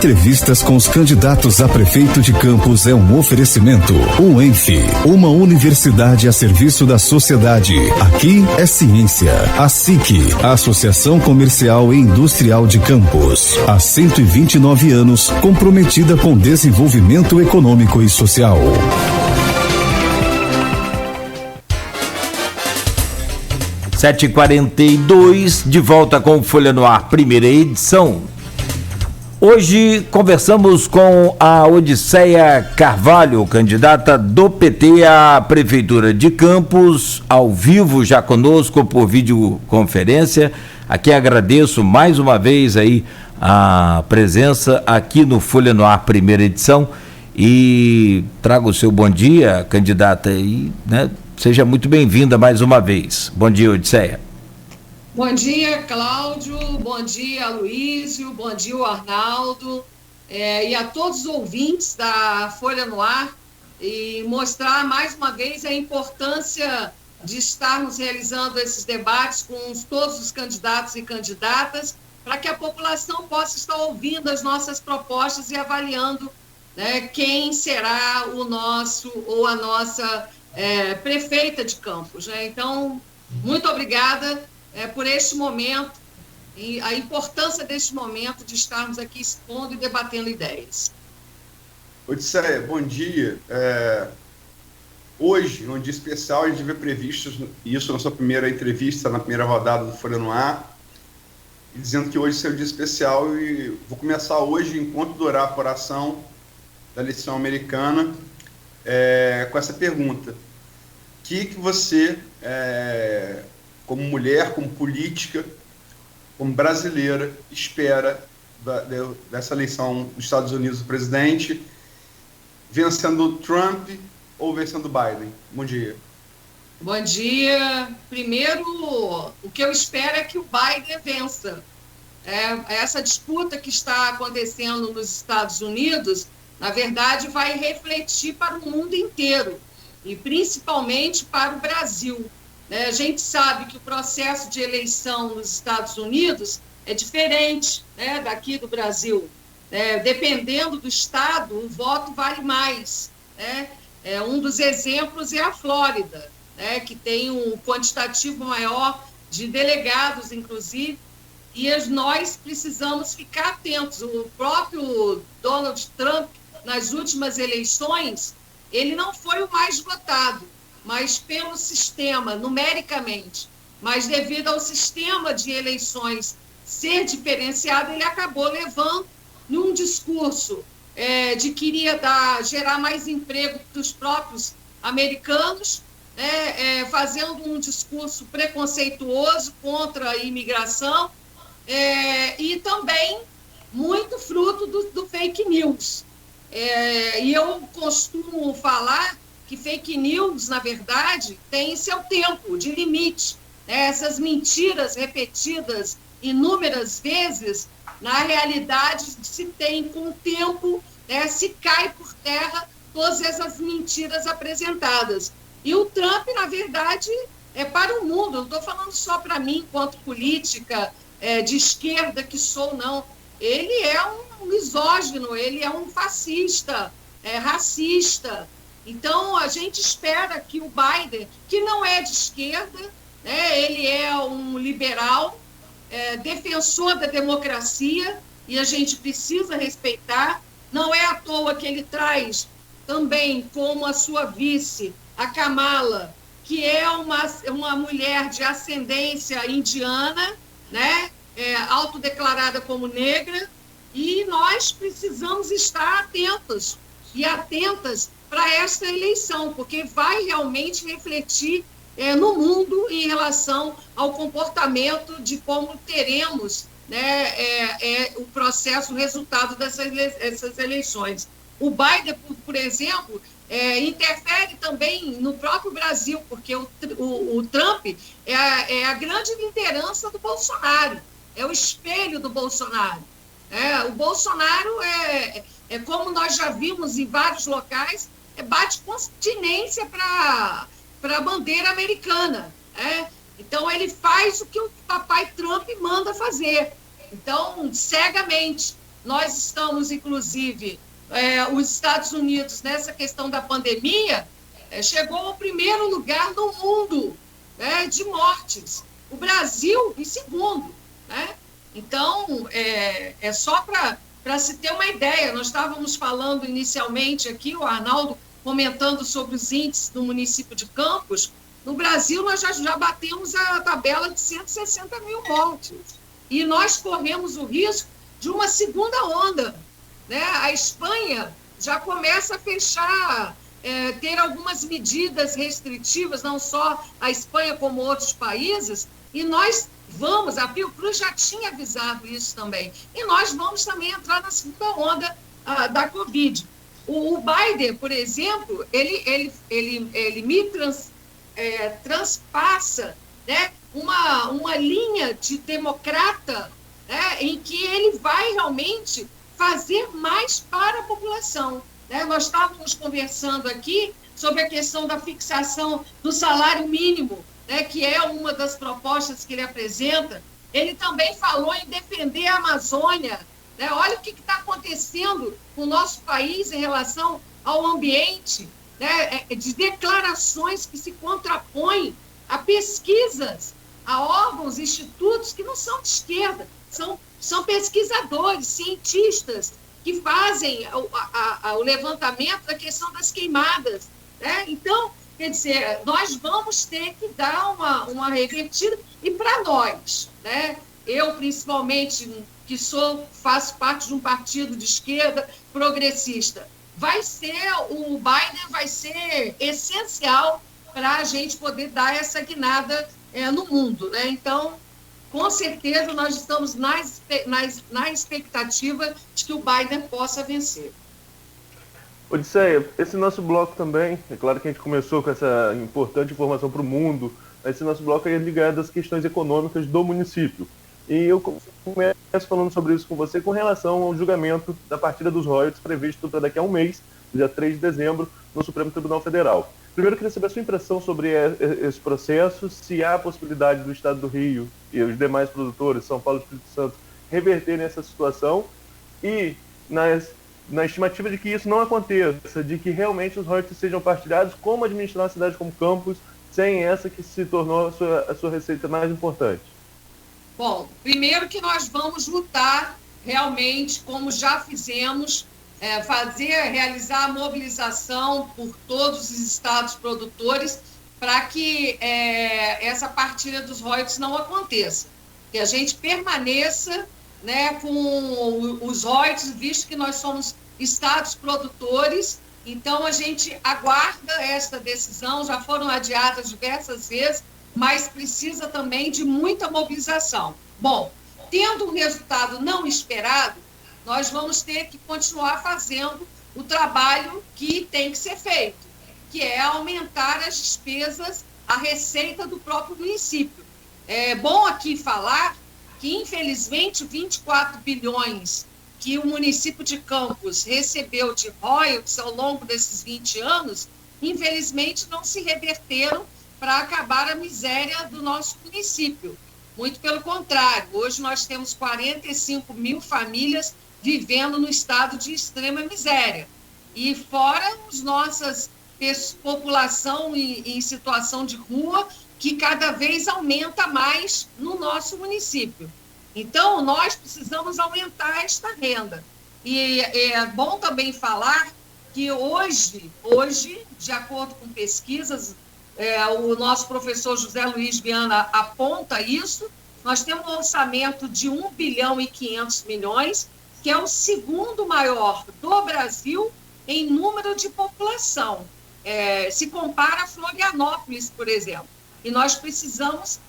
Entrevistas com os candidatos a prefeito de Campos é um oferecimento. O ENF, uma universidade a serviço da sociedade. Aqui é ciência. A SIC, a Associação Comercial e Industrial de Campos. Há 129 anos, comprometida com desenvolvimento econômico e social. 7h42, de volta com Folha no Ar, primeira edição. Hoje conversamos com a Odisseia Carvalho, candidata do PT à Prefeitura de Campos, ao vivo já conosco por videoconferência. Aqui agradeço mais uma vez aí a presença aqui no Folha no Ar, primeira edição, e trago o seu bom dia, candidata, e seja muito bem-vinda mais uma vez. Bom dia, Odisseia. Bom dia, Cláudio, bom dia, Aloísio, bom dia, Arnaldo, e a todos os ouvintes da Folha no Ar, e mostrar mais uma vez a importância de estarmos realizando esses debates com todos os candidatos e candidatas, para que a população possa estar ouvindo as nossas propostas e avaliando, quem será o nosso ou a nossa prefeita de Campos. Então, muito obrigada por este momento e a importância deste momento de estarmos aqui expondo e debatendo ideias. Odisseia, bom dia. Hoje, um dia especial, a gente vê previsto isso na sua primeira entrevista, na primeira rodada do Folha no Ar, dizendo que hoje é um dia especial, e vou começar hoje, enquanto durar a apuração da eleição americana, com essa pergunta. O que você, como mulher, como política, como brasileira, espera dessa eleição dos Estados Unidos do presidente, vencendo Trump ou vencendo Biden? Bom dia. Bom dia. Primeiro, o que eu espero é que o Biden vença. Essa disputa que está acontecendo nos Estados Unidos, na verdade, vai refletir para o mundo inteiro, e principalmente para o Brasil. A gente sabe que o processo de eleição nos Estados Unidos é diferente daqui do Brasil. Dependendo do estado, o voto vale mais. Um dos exemplos é a Flórida, que tem um quantitativo maior de delegados, inclusive, e nós precisamos ficar atentos. O próprio Donald Trump, nas últimas eleições, ele não foi o mais votado, mas pelo sistema, numericamente. Mas devido ao sistema de eleições ser diferenciado, ele acabou levando num discurso de que iria gerar mais emprego para os próprios americanos, fazendo um discurso preconceituoso contra a imigração, e também muito fruto do fake news. E eu costumo falar que fake news, na verdade, tem seu tempo de limite. Essas mentiras repetidas inúmeras vezes, na realidade, se tem com o tempo, se cai por terra todas essas mentiras apresentadas. E o Trump, na verdade, é para o mundo. Eu não estou falando só para mim, enquanto política de esquerda que sou, não. Ele é um misógino, ele é um fascista, racista. Então, a gente espera que o Biden, que não é de esquerda, ele é um liberal, defensor da democracia, e a gente precisa respeitar. Não é à toa que ele traz também como a sua vice, a Kamala, que é uma mulher de ascendência indiana, autodeclarada como negra, e nós precisamos estar atentos e atentas para esta eleição, porque vai realmente refletir no mundo em relação ao comportamento de como teremos o processo, o resultado dessas eleições. O Biden, por exemplo, interfere também no próprio Brasil, porque o Trump é a grande liderança do Bolsonaro, é o espelho do Bolsonaro. O Bolsonaro como nós já vimos em vários locais, bate continência para a bandeira americana. Então, ele faz o que o papai Trump manda fazer. Então, cegamente. nós estamos, inclusive, os Estados Unidos, nessa questão da pandemia, chegou ao primeiro lugar no mundo, né, de mortes. O Brasil em segundo, né? Então, é só para se ter uma ideia. Nós estávamos falando inicialmente aqui, o Arnaldo comentando sobre os índices do município de Campos. No Brasil, nós já batemos a tabela de 160 mil mortes. E nós corremos o risco de uma segunda onda, né? A Espanha já começa a fechar, ter algumas medidas restritivas, não só a Espanha como outros países, e nós vamos, a Fiocruz já tinha avisado isso também, e nós vamos também entrar na segunda onda da Covid. O Biden, por exemplo, ele me transpassa, né, uma linha de democrata, né, em que ele vai realmente fazer mais para a população, né? Nós estávamos conversando aqui sobre a questão da fixação do salário mínimo, né, que é uma das propostas que ele apresenta. Ele também falou em defender a Amazônia, né? Olha o que está acontecendo com o nosso país em relação ao ambiente, né? De declarações que se contrapõem a pesquisas, a órgãos, institutos que não são de esquerda, são pesquisadores, cientistas, que fazem o levantamento da questão das queimadas, né? Então, quer dizer, nós vamos ter que dar uma revertida, e para nós, né? Eu, principalmente, que faço parte de um partido de esquerda progressista, o Biden vai ser essencial para a gente poder dar essa guinada no mundo, né? Então, com certeza, nós estamos na expectativa de que o Biden possa vencer. Odisseia, esse nosso bloco também, é claro que a gente começou com essa importante informação para o mundo, mas esse nosso bloco é ligado às questões econômicas do município. E eu começo falando sobre isso com você com relação ao julgamento da partida dos royalties previsto para daqui a um mês, dia 3 de dezembro, no Supremo Tribunal Federal. Primeiro, eu queria saber a sua impressão sobre esse processo, se há a possibilidade do Estado do Rio e os demais produtores, São Paulo e Espírito Santo, reverterem essa situação, e na estimativa de que isso não aconteça, de que realmente os royalties sejam partilhados, como administrar uma cidade como Campos, sem essa que se tornou a sua receita mais importante. Bom, primeiro que nós vamos lutar realmente, como já fizemos, realizar a mobilização por todos os estados produtores para que essa partilha dos royalties não aconteça, que a gente permaneça, né, com os royalties, visto que nós somos estados produtores. Então a gente aguarda esta decisão, já foram adiadas diversas vezes, mas precisa também de muita mobilização. Bom, tendo um resultado não esperado, nós vamos ter que continuar fazendo o trabalho que tem que ser feito, que é aumentar as despesas, a receita do próprio município. É bom aqui falar que, infelizmente, 24 bilhões que o município de Campos recebeu de royalties ao longo desses 20 anos, infelizmente não se reverteram para acabar a miséria do nosso município. Muito pelo contrário, hoje nós temos 45 mil famílias vivendo no estado de extrema miséria. E fora as nossas população em situação de rua, que cada vez aumenta mais no nosso município. Então, nós precisamos aumentar esta renda. E é bom também falar que hoje, de acordo com pesquisas, o nosso professor José Luiz Viana aponta isso, nós temos um orçamento de 1 bilhão e 500 milhões, que é o segundo maior do Brasil em número de população. Se compara a Florianópolis, por exemplo. E nós precisamos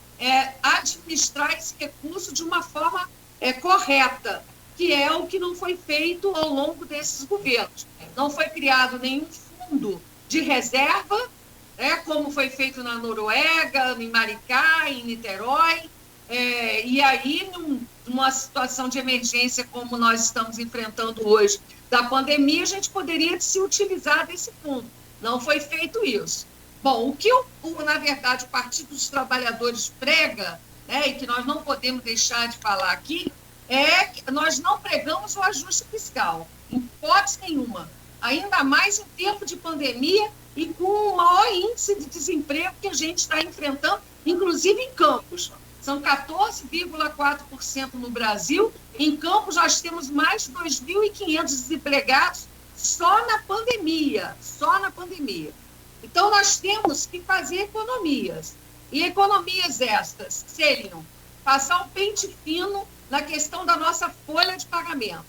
administrar esse recurso de uma forma correta, que é o que não foi feito ao longo desses governos. Não foi criado nenhum fundo de reserva, como foi feito na Noruega, em Maricá, em Niterói, e aí, numa situação de emergência como nós estamos enfrentando hoje, da pandemia, a gente poderia se utilizar desse fundo. Não foi feito isso. Bom, o que, na verdade, o Partido dos Trabalhadores prega, e que nós não podemos deixar de falar aqui, é que nós não pregamos o ajuste fiscal, em hipótese nenhuma, ainda mais em tempo de pandemia e com o maior índice de desemprego que a gente está enfrentando, inclusive em Campos. São 14,4% no Brasil. Em Campos, nós temos mais de 2.500 desempregados só na pandemia. Então, nós temos que fazer economias. E economias estas seriam passar um pente fino na questão da nossa folha de pagamento.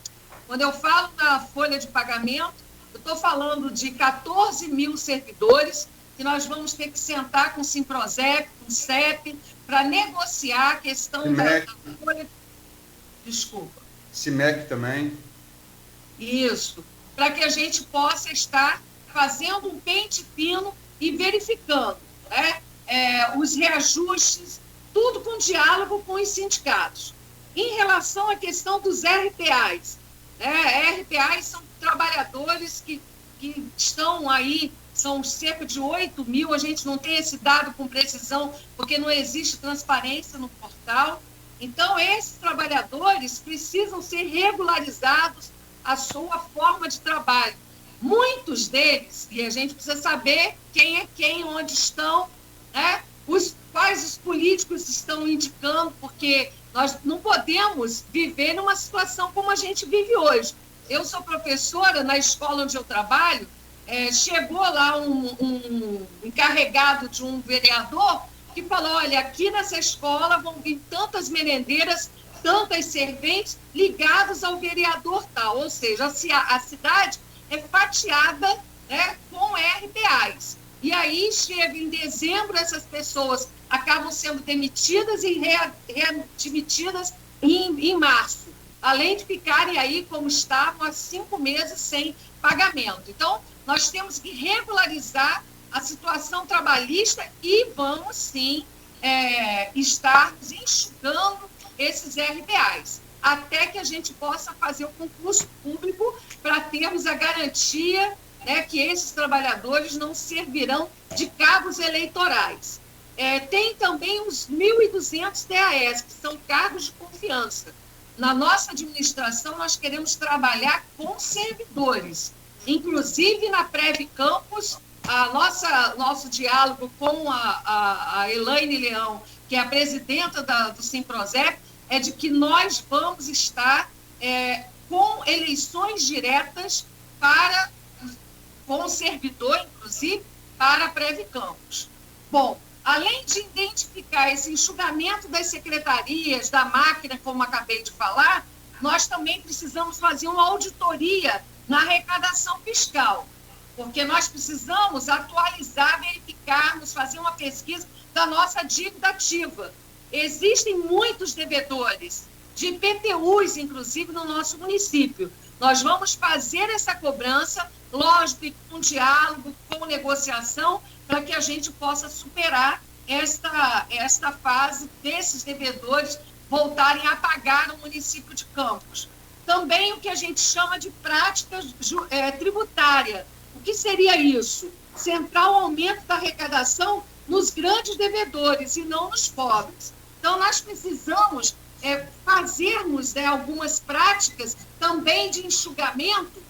Quando eu falo da folha de pagamento, eu estou falando de 14 mil servidores que nós vamos ter que sentar com o Simprozep, com o CEP, para negociar a questão da folha. Desculpa. CIMEC também. Isso. Para que a gente possa estar fazendo um pente fino e verificando, né, os reajustes, tudo com diálogo com os sindicatos. Em relação à questão dos RPAs, RPAs são trabalhadores que estão aí, são cerca de 8 mil, a gente não tem esse dado com precisão, porque não existe transparência no portal. Então, esses trabalhadores precisam ser regularizados a sua forma de trabalho. Muitos deles, e a gente precisa saber quem é quem, onde estão, né? Quais os políticos estão indicando, porque nós não podemos viver numa situação como a gente vive hoje. Eu sou professora na escola onde eu trabalho, chegou lá um encarregado de um vereador que falou, olha, aqui nessa escola vão vir tantas merendeiras, tantas serventes ligadas ao vereador tal, ou seja, a cidade é fatiada, né, com RPAs. E aí, chega em dezembro, essas pessoas acabam sendo demitidas e readmitidas em março, além de ficarem aí como estavam há 5 meses sem pagamento. Então, nós temos que regularizar a situação trabalhista e vamos, sim, estar enxugando esses RPAs, até que a gente possa fazer o concurso público para termos a garantia, né, que esses trabalhadores não servirão de cabos eleitorais. Tem também os 1.200 TAS, que são cargos de confiança. Na nossa administração, nós queremos trabalhar com servidores. Inclusive, na Prev Campos, nosso diálogo com a Elaine Leão, que é a presidenta do Simprozep, é de que nós vamos estar com eleições diretas com o servidor, inclusive, para a Prev Campos. Bom, além de identificar esse enxugamento das secretarias, da máquina, como acabei de falar, nós também precisamos fazer uma auditoria na arrecadação fiscal, porque nós precisamos atualizar, verificarmos, fazer uma pesquisa da nossa dívida ativa. Existem muitos devedores, de IPTUs, inclusive, no nosso município. Nós vamos fazer essa cobrança, lógico, com diálogo, com negociação, para que a gente possa superar esta fase desses devedores voltarem a pagar no município de Campos. Também o que a gente chama de prática tributária. O que seria isso? Centrar o aumento da arrecadação nos grandes devedores e não nos pobres. Então, nós precisamos fazermos algumas práticas também de enxugamento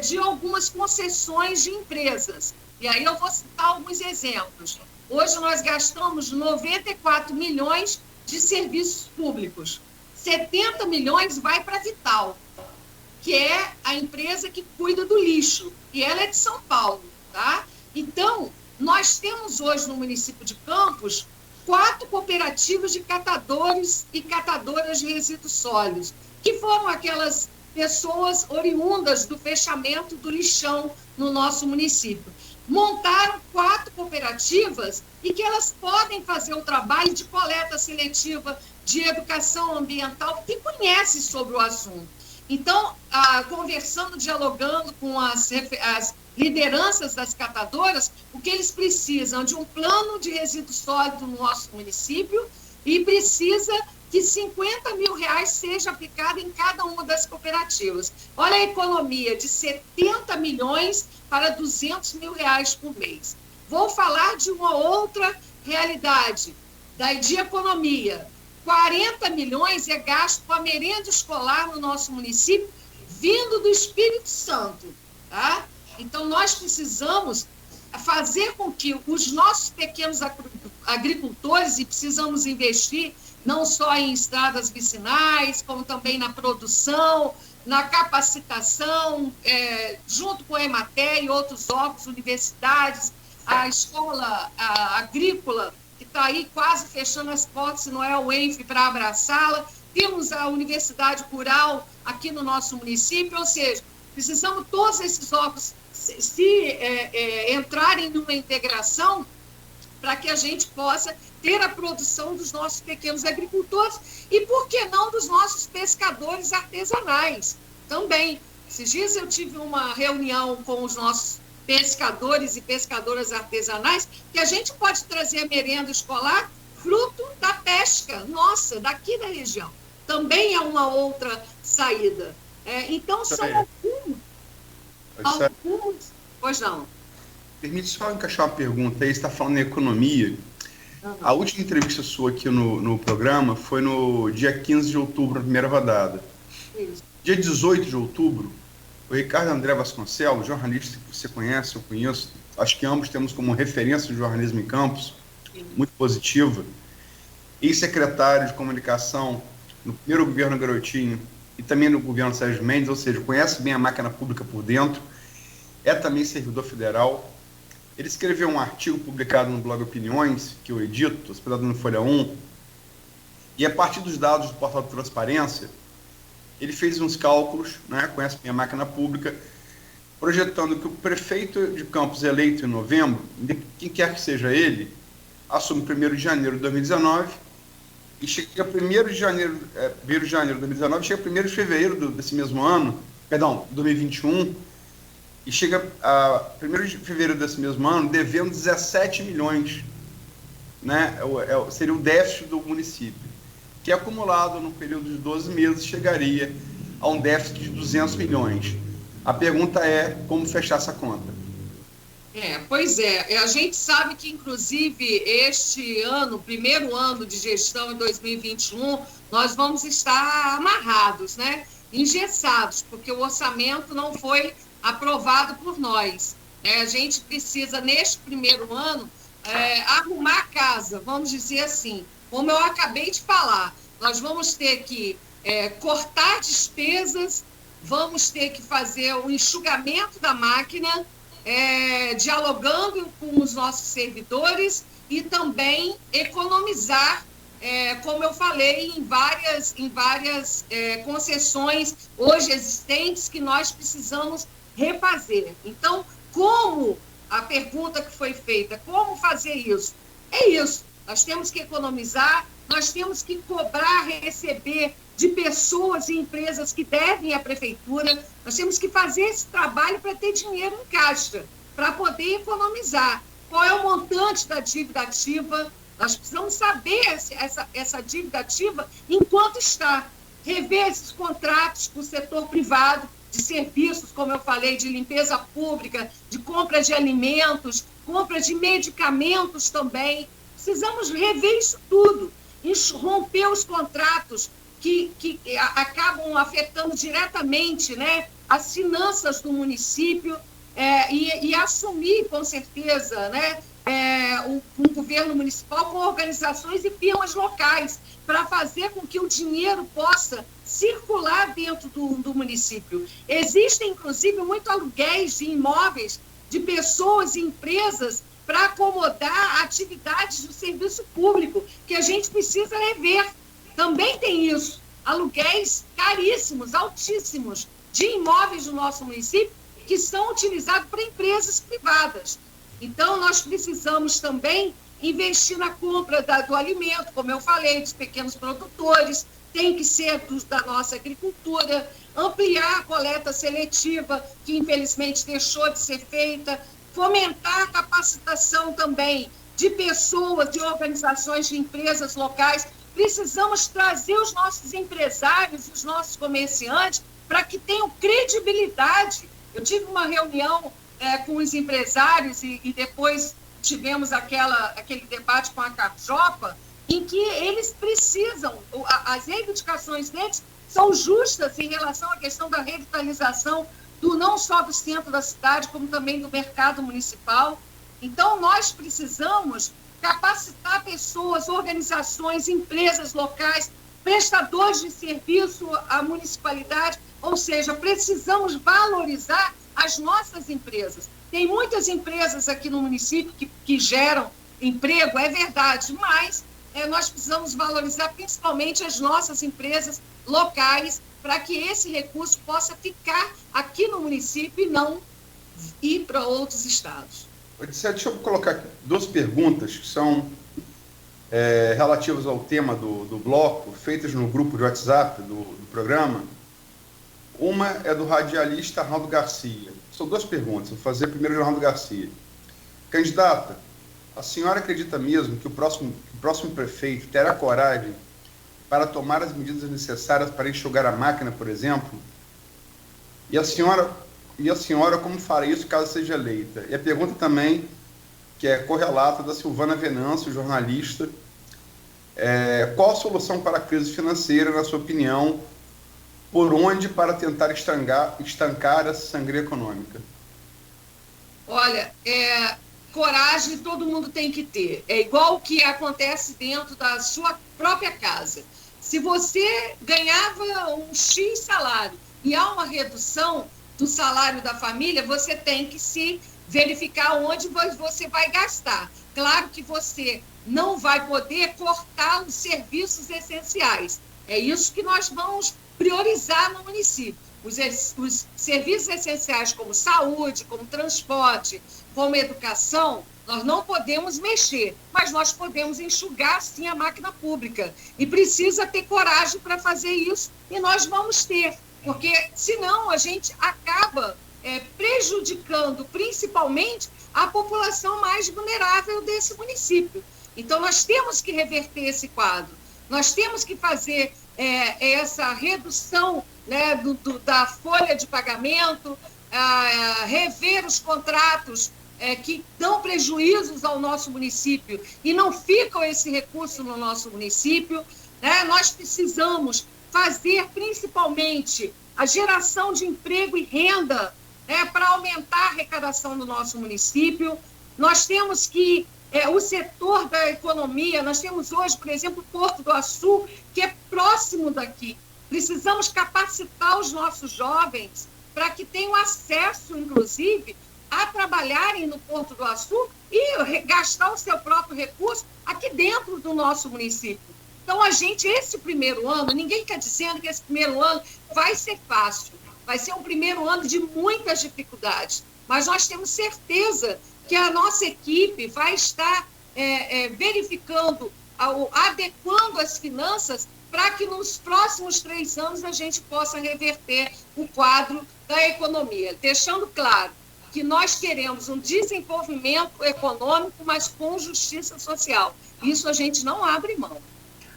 de algumas concessões de empresas. E aí eu vou citar alguns exemplos. Hoje nós gastamos 94 milhões de serviços públicos. 70 milhões vai para a Vital, que é a empresa que cuida do lixo, e ela é de São Paulo, tá? Então, nós temos hoje no município de Campos 4 cooperativas de catadores e catadoras de resíduos sólidos, que foram aquelas pessoas oriundas do fechamento do lixão no nosso município. Montaram 4 cooperativas e que elas podem fazer o trabalho de coleta seletiva, de educação ambiental, que conhece sobre o assunto. Então, conversando, dialogando com as lideranças das catadoras, o que eles precisam de um plano de resíduo sólido no nosso município e precisa que 50 mil reais seja aplicado em cada uma das cooperativas. Olha a economia de 70 milhões para 200 mil reais por mês. Vou falar de uma outra realidade de economia. 40 milhões é gasto com a merenda escolar no nosso município, vindo do Espírito Santo, tá? Então, nós precisamos fazer com que os nossos pequenos agricultores, e precisamos investir não só em estradas vicinais, como também na produção, na capacitação, junto com a Emater e outros órgãos, universidades, a escola agrícola, que está aí quase fechando as portas, se não é o ENF para abraçá-la. Temos a Universidade Rural aqui no nosso município, ou seja, precisamos todos esses órgãos entrarem numa integração para que a gente possa ter a produção dos nossos pequenos agricultores e, por que não, dos nossos pescadores artesanais também. Esses dias eu tive uma reunião com os nossos pescadores e pescadoras artesanais, que a gente pode trazer merenda escolar fruto da pesca nossa, daqui da região. Também é uma outra saída. Então, são alguns... Pois não. Permite só encaixar uma pergunta aí, você está falando em economia. A última entrevista sua aqui no programa foi no dia 15 de outubro, a primeira rodada. Isso. Dia 18 de outubro, o Ricardo André Vasconcelos, jornalista que você conhece, eu conheço, acho que ambos temos como referência de jornalismo em Campos, muito positiva, ex-secretário de comunicação no primeiro governo Garotinho e também no governo Sérgio Mendes, ou seja, conhece bem a máquina pública por dentro, é também servidor federal. Ele escreveu um artigo publicado no blog Opiniões, que eu edito, hospedado no Folha 1, e a partir dos dados do portal de transparência, ele fez uns cálculos, conhece bem a máquina pública, projetando que o prefeito de Campos eleito em novembro, quem quer que seja ele, assume 1º de janeiro de 2019 e chega 1º de janeiro de 2019, chega 1º de fevereiro desse mesmo ano, 2021, e chega a 1º de fevereiro desse mesmo ano devendo 17 milhões, seria o déficit do município, que acumulado no período de 12 meses chegaria a um déficit de 200 milhões. A pergunta é como fechar essa conta. Pois é, a gente sabe que, inclusive, este ano, primeiro ano de gestão em 2021, nós vamos estar amarrados, engessados, porque o orçamento não foi aprovado por nós. A gente precisa, neste primeiro ano, arrumar a casa, vamos dizer assim. Como eu acabei de falar, nós vamos ter que cortar despesas, vamos ter que fazer o enxugamento da máquina, dialogando com os nossos servidores e também economizar, como eu falei, em várias concessões hoje existentes que nós precisamos refazer. Então, como a pergunta que foi feita, como fazer isso? É isso. Nós temos que economizar, nós temos que cobrar, receber de pessoas e empresas que devem à prefeitura, nós temos que fazer esse trabalho para ter dinheiro em caixa, para poder economizar. Qual é o montante da dívida ativa? Nós precisamos saber essa dívida ativa enquanto está. Rever esses contratos com o setor privado, de serviços, como eu falei, de limpeza pública, de compra de alimentos, compra de medicamentos também. Precisamos rever isso tudo, romper os contratos que acabam afetando diretamente as finanças do município e assumir, com certeza, um governo municipal com organizações e firmas locais para fazer com que o dinheiro possa circular dentro do município. Existem, inclusive, muitos aluguéis de imóveis de pessoas e empresas para acomodar atividades do serviço público, que a gente precisa rever. Também tem isso, aluguéis caríssimos, altíssimos, de imóveis do nosso município, que são utilizados para empresas privadas. Então, nós precisamos também investir na compra do alimento, como eu falei, dos pequenos produtores, tem que ser da nossa agricultura, ampliar a coleta seletiva, que infelizmente deixou de ser feita, fomentar a capacitação também de pessoas, de organizações, de empresas locais. Precisamos trazer os nossos empresários, os nossos comerciantes, para que tenham credibilidade. Eu tive uma reunião com os empresários e depois tivemos aquele debate com a Carjopa, em que eles precisam, as reivindicações deles são justas em relação à questão da revitalização não só do centro da cidade, como também do mercado municipal. Então, nós precisamos capacitar pessoas, organizações, empresas locais, prestadores de serviço à municipalidade, ou seja, precisamos valorizar as nossas empresas. Tem muitas empresas aqui no município que geram emprego, é verdade, mas nós precisamos valorizar principalmente as nossas empresas locais para que esse recurso possa ficar aqui no município e não ir para outros estados. Deixa eu colocar aqui 2 perguntas que são relativas ao tema do bloco, feitas no grupo de WhatsApp do programa. Uma é do radialista Arnaldo Garcia. São 2 perguntas, vou fazer primeiro do Arnaldo Garcia. Candidata, a senhora acredita mesmo que o próximo prefeito terá coragem para tomar as medidas necessárias para enxugar a máquina, por exemplo? E a senhora como fará isso caso seja eleita? E a pergunta também, que é correlata, da Silvana Venâncio, jornalista. Qual a solução para a crise financeira, na sua opinião? Por onde para tentar estancar essa sangria econômica? Olha, coragem todo mundo tem que ter. É igual o que acontece dentro da sua própria casa. Se você ganhava um X salário e há uma redução do salário da família, você tem que se verificar onde você vai gastar. Claro que você não vai poder cortar os serviços essenciais. É isso que nós vamos priorizar no município. Os serviços essenciais como saúde, como transporte, como educação, nós não podemos mexer, mas nós podemos enxugar, sim, a máquina pública. E precisa ter coragem para fazer isso, e nós vamos ter, porque senão a gente acaba prejudicando principalmente a população mais vulnerável desse município. Então, nós temos que reverter esse quadro, nós temos que fazer essa redução, né, da folha de pagamento, rever os contratos que dão prejuízos ao nosso município e não ficam esse recurso no nosso município, né? Nós precisamos fazer principalmente a geração de emprego e renda, para aumentar a arrecadação do nosso município. Nós temos que o setor da economia, nós temos hoje, por exemplo, o Porto do Açu, que é próximo daqui. Precisamos capacitar os nossos jovens para que tenham acesso, inclusive, a trabalharem no Porto do Açu e gastar o seu próprio recurso aqui dentro do nosso município. Então, esse primeiro ano, ninguém está dizendo que esse primeiro ano vai ser fácil, vai ser um primeiro ano de muitas dificuldades, mas nós temos certeza que a nossa equipe vai estar verificando, adequando as finanças para que nos próximos 3 anos a gente possa reverter o quadro da economia, deixando claro que nós queremos um desenvolvimento econômico, mas com justiça social. Isso a gente não abre mão.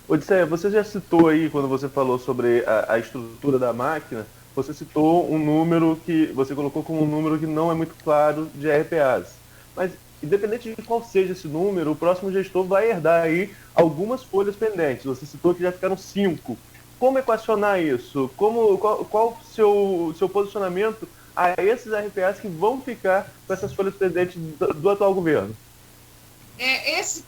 Odisseia, você já citou aí, quando você falou sobre a estrutura da máquina, você citou um número que você colocou como um número que não é muito claro de RPAs. Mas, independente de qual seja esse número, o próximo gestor vai herdar aí algumas folhas pendentes. Você citou que já ficaram 5. Como equacionar isso? Qual o seu posicionamento a esses RPAs que vão ficar com essas folhas pendentes do atual governo?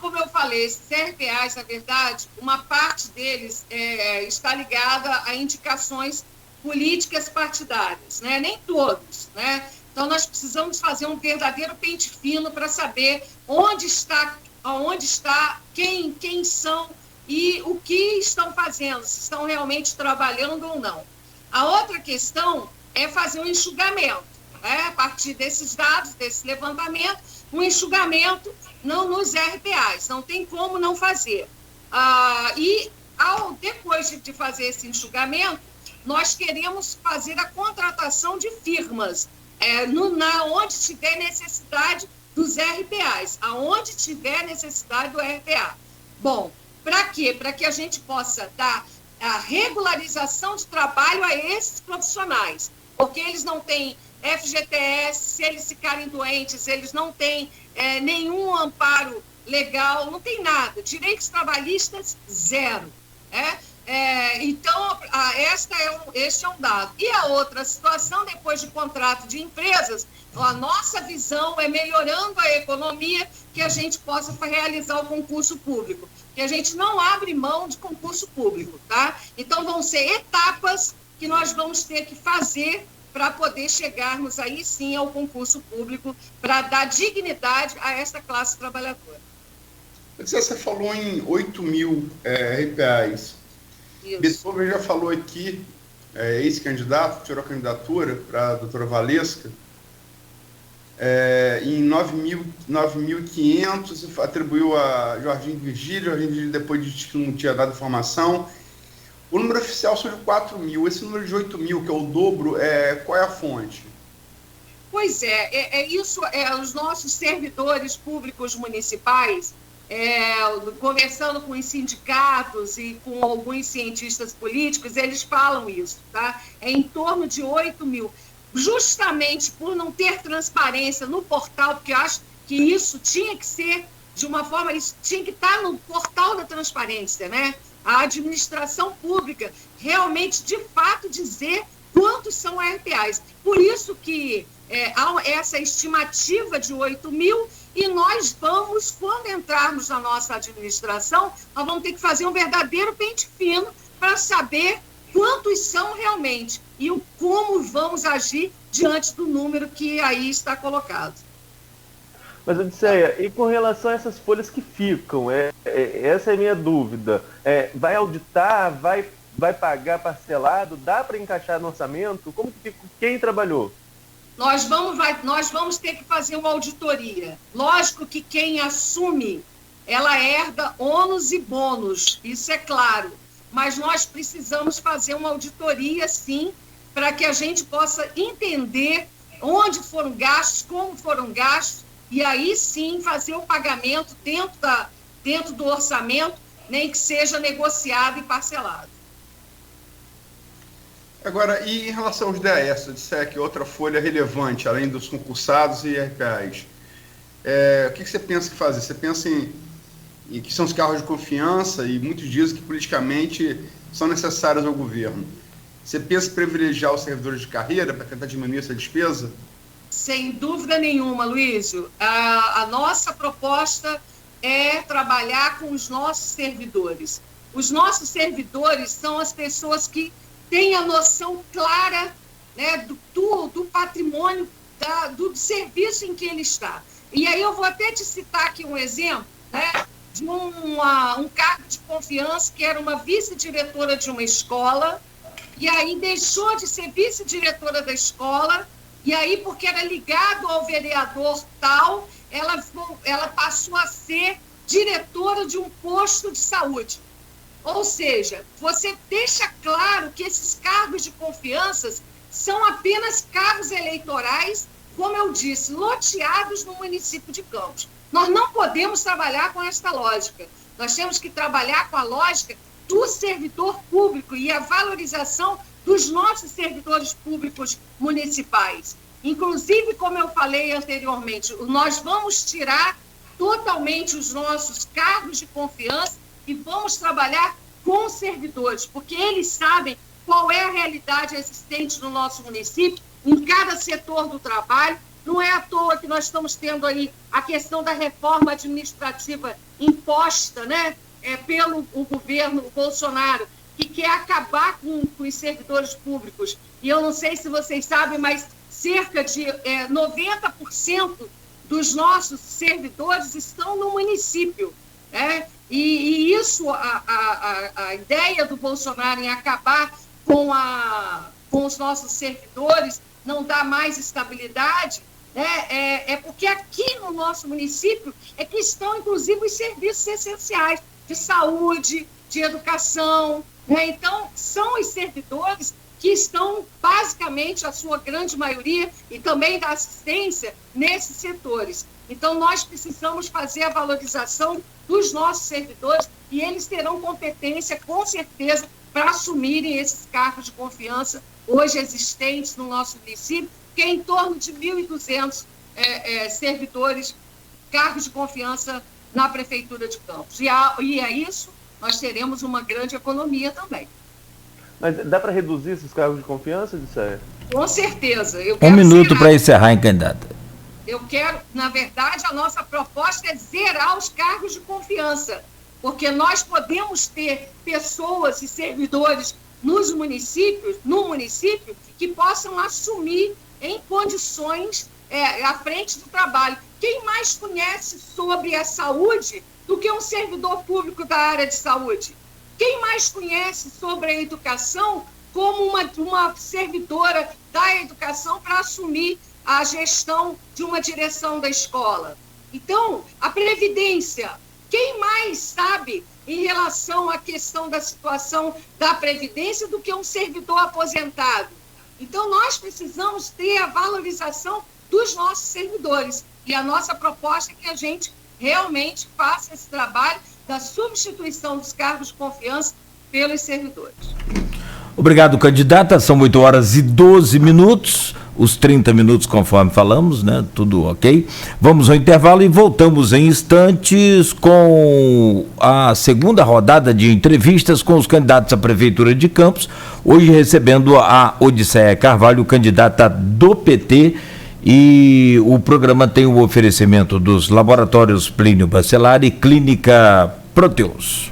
Como eu falei, esses RPAs, na verdade, uma parte deles está ligada a indicações políticas partidárias, né? Nem todos, né? Então, nós precisamos fazer um verdadeiro pente fino para saber onde está, quem são e o que estão fazendo, se estão realmente trabalhando ou não. A outra questão é fazer um enxugamento, né? A partir desses dados, desse levantamento, um enxugamento nos RPAs, não tem como não fazer. Depois de fazer esse enxugamento, nós queremos fazer a contratação de firmas, onde tiver necessidade dos RPAs, aonde tiver necessidade do RPA. Bom, para quê? Para que a gente possa dar a regularização de trabalho a esses profissionais, porque eles não têm FGTS, se eles ficarem doentes, eles não têm nenhum amparo legal, não tem nada. Direitos trabalhistas, zero. Então, este é um dado. E a outra situação, depois de contrato de empresas, a nossa visão é melhorando a economia que a gente possa realizar o concurso público. Que a gente não abre mão de concurso público, tá? Então, vão ser etapas que nós vamos ter que fazer para poder chegarmos aí sim ao concurso público, para dar dignidade a essa classe trabalhadora. Você falou em 8 mil reais. Beethoven já falou aqui, ex-candidato, tirou a candidatura para a doutora Valesca, em 9.500, atribuiu a Jorginho Virgílio depois disse que não tinha dado informação. O número oficial surgiu 4 mil, esse número de 8 mil, que é o dobro, qual é a fonte? Pois isso, os nossos servidores públicos municipais, conversando com os sindicatos e com alguns cientistas políticos, eles falam isso, tá? É em torno de 8 mil. Justamente por não ter transparência no portal, porque eu acho que isso tinha que ser, de uma forma, isso tinha que estar no portal da transparência, né? A administração pública realmente, de fato, dizer quantos são RPAs. Por isso que há essa estimativa de 8 mil, e nós vamos, quando entrarmos na nossa administração, nós vamos ter que fazer um verdadeiro pente fino para saber quantos são realmente e como vamos agir diante do número que aí está colocado. Mas, Odisseia, e com relação a essas folhas que ficam, essa é a minha dúvida. Vai auditar, vai pagar parcelado, dá para encaixar no orçamento? Como que fica? Quem trabalhou? Nós vamos ter que fazer uma auditoria. Lógico que quem assume, ela herda ônus e bônus, isso é claro. Mas nós precisamos fazer uma auditoria, sim, para que a gente possa entender onde foram gastos, como foram gastos, e aí sim fazer o pagamento dentro do orçamento, nem que seja negociado e parcelado. Agora, e em relação aos DAS, DSEC, outra folha relevante, além dos concursados e RPAs, o que você pensa que fazer? Você pensa em que são os carros de confiança, e muitos dizem que politicamente são necessários ao governo. Você pensa em privilegiar os servidores de carreira para tentar diminuir essa despesa? Sem dúvida nenhuma, Luísio. A nossa proposta é trabalhar com os nossos servidores. Os nossos servidores são as pessoas que têm a noção clara, né, do patrimônio, do serviço em que ele está. E aí eu vou até te citar aqui um exemplo, né, de um cargo de confiança que era uma vice-diretora de uma escola, e aí deixou de ser vice-diretora da escola, e aí, porque era ligado ao vereador tal, ela passou a ser diretora de um posto de saúde. Ou seja, você deixa claro que esses cargos de confiança são apenas cargos eleitorais, como eu disse, loteados no município de Campos. Nós não podemos trabalhar com esta lógica. Nós temos que trabalhar com a lógica do servidor público e a valorização dos nossos servidores públicos municipais. Inclusive, como eu falei anteriormente, nós vamos tirar totalmente os nossos cargos de confiança e vamos trabalhar com os servidores, porque eles sabem qual é a realidade existente no nosso município, em cada setor do trabalho. Não é à toa que nós estamos tendo aí a questão da reforma administrativa imposta, né, pelo governo Bolsonaro, que quer acabar com os servidores públicos. E eu não sei se vocês sabem, mas cerca de 90% dos nossos servidores estão no município, né? E isso, a ideia do Bolsonaro em acabar com os nossos servidores, não dá mais estabilidade, né? É porque aqui no nosso município é que estão, inclusive, os serviços essenciais de saúde, de educação, né? Então, são os servidores que estão, basicamente, a sua grande maioria, e também da assistência, nesses setores. Então, nós precisamos fazer a valorização dos nossos servidores, e eles terão competência, com certeza, para assumirem esses cargos de confiança hoje existentes no nosso município, que é em torno de 1.200 servidores, cargos de confiança na Prefeitura de Campos. E é isso, nós teremos uma grande economia também. Mas dá para reduzir esses cargos de confiança, Odisseia? Com certeza. Um minuto para encerrar, hein, candidata? Eu quero, na verdade, a nossa proposta é zerar os cargos de confiança, porque nós podemos ter pessoas e servidores no município, que possam assumir em condições à frente do trabalho. Quem mais conhece sobre a saúde do que um servidor público da área de saúde? Quem mais conhece sobre a educação como uma servidora da educação para assumir a gestão de uma direção da escola? Então, a Previdência, quem mais sabe em relação à questão da situação da Previdência do que um servidor aposentado? Então, nós precisamos ter a valorização dos nossos servidores. E a nossa proposta é que a gente realmente faça esse trabalho da substituição dos cargos de confiança pelos servidores. Obrigado, candidata. São 8h12, os 30 minutos conforme falamos, né? Tudo ok. Vamos ao intervalo e voltamos em instantes com a segunda rodada de entrevistas com os candidatos à Prefeitura de Campos, hoje recebendo a Odisseia Carvalho, candidata do PT, e o programa tem o oferecimento dos laboratórios Plínio Bacelar e Clínica Proteus.